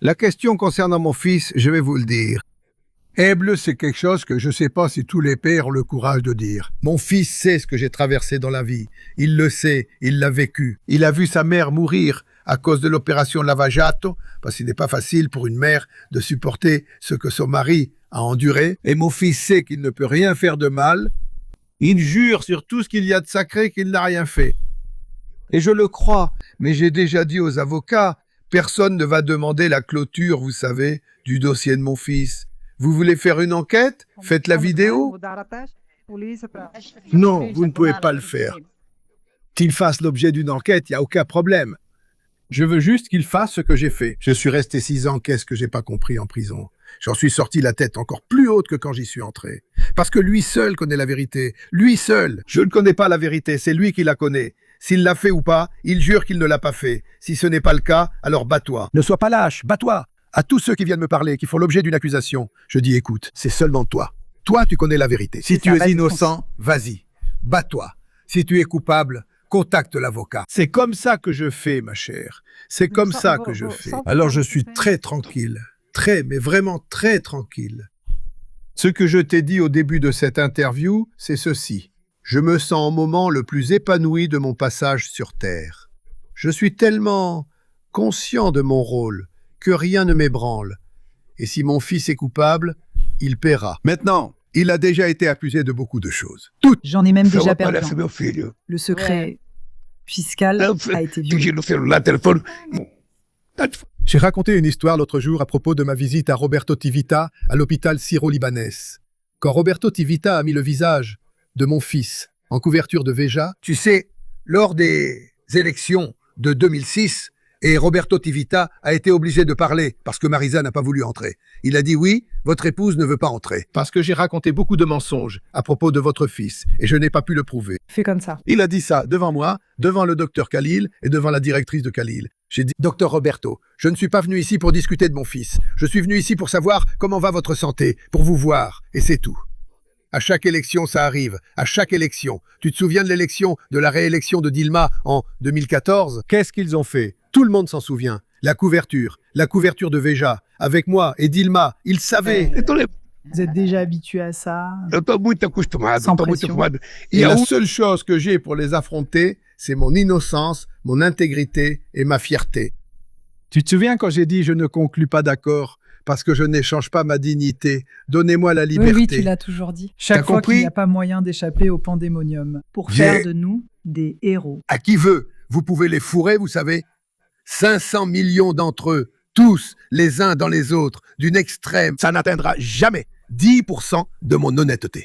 La question concernant mon fils, je vais vous le dire. Aible, c'est quelque chose que je ne sais pas si tous les pères ont le courage de dire. Mon fils sait ce que j'ai traversé dans la vie. Il le sait, il l'a vécu. Il a vu sa mère mourir à cause de l'opération Lavajato, parce qu'il n'est pas facile pour une mère de supporter ce que son mari a enduré. Et mon fils sait qu'il ne peut rien faire de mal. Il jure sur tout ce qu'il y a de sacré qu'il n'a rien fait. Et je le crois, mais j'ai déjà dit aux avocats, personne ne va demander la clôture, vous savez, du dossier de mon fils. Vous voulez faire une enquête? Faites la vidéo. Non, vous ne pouvez pas le faire. Qu'il fasse l'objet d'une enquête, il n'y a aucun problème. Je veux juste qu'il fasse ce que j'ai fait. Je suis resté 6 ans, qu'est-ce que j'ai pas compris en prison? J'en suis sorti la tête encore plus haute que quand j'y suis entré. Parce que lui seul connaît la vérité. Lui seul. Je ne connais pas la vérité, c'est lui qui la connaît. S'il l'a fait ou pas, il jure qu'il ne l'a pas fait. Si ce n'est pas le cas, alors bats-toi. Ne sois pas lâche, bats-toi. À tous ceux qui viennent me parler, qui font l'objet d'une accusation, je dis écoute, c'est seulement toi. Toi, tu connais la vérité. Si tu es innocent, vas-y, bats-toi. Si tu es coupable, contacte l'avocat. C'est comme ça que je fais, ma chère. C'est comme ça que je fais. Alors je suis très tranquille. Très, mais vraiment très tranquille. Ce que je t'ai dit au début de cette interview, c'est ceci. Je me sens au moment le plus épanoui de mon passage sur Terre. Je suis tellement conscient de mon rôle que rien ne m'ébranle. Et si mon fils est coupable, il paiera. Maintenant, il a déjà été accusé de beaucoup de choses. Toutes. J'en ai même déjà perdu. Le secret fiscal a été violé. J'ai raconté une histoire l'autre jour à propos de ma visite à Roberto Tivita à l'hôpital syro-libanais. Quand Roberto Tivita a mis le visage de mon fils en couverture de Veja, tu sais, lors des élections de 2006, et Roberto Tivita a été obligé de parler parce que Marisa n'a pas voulu entrer. Il a dit oui, votre épouse ne veut pas entrer. Parce que j'ai raconté beaucoup de mensonges à propos de votre fils et je n'ai pas pu le prouver. Fais comme ça. Il a dit ça devant moi, devant le docteur Khalil et devant la directrice de Khalil. J'ai dit, docteur Roberto, je ne suis pas venu ici pour discuter de mon fils. Je suis venu ici pour savoir comment va votre santé, pour vous voir, et c'est tout. À chaque élection, ça arrive. À chaque élection. Tu te souviens de l'élection, de la réélection de Dilma en 2014? Qu'est-ce qu'ils ont fait? Tout le monde s'en souvient. La couverture de Veja, avec moi et Dilma, ils savaient. Vous êtes déjà habitué à ça? Sans pression. Et la seule chose que j'ai pour les affronter, c'est mon innocence, mon intégrité et ma fierté. Tu te souviens quand j'ai dit « je ne conclus pas d'accord » parce que je n'échange pas ma dignité. Donnez-moi la liberté. Oui, tu l'as toujours dit. Chaque fois qu'il n'y a pas moyen d'échapper au pandémonium. Pour faire de nous des héros. À qui veut, vous pouvez les fourrer, vous savez. 500 millions d'entre eux, tous les uns dans les autres, d'une extrême, ça n'atteindra jamais 10% de mon honnêteté.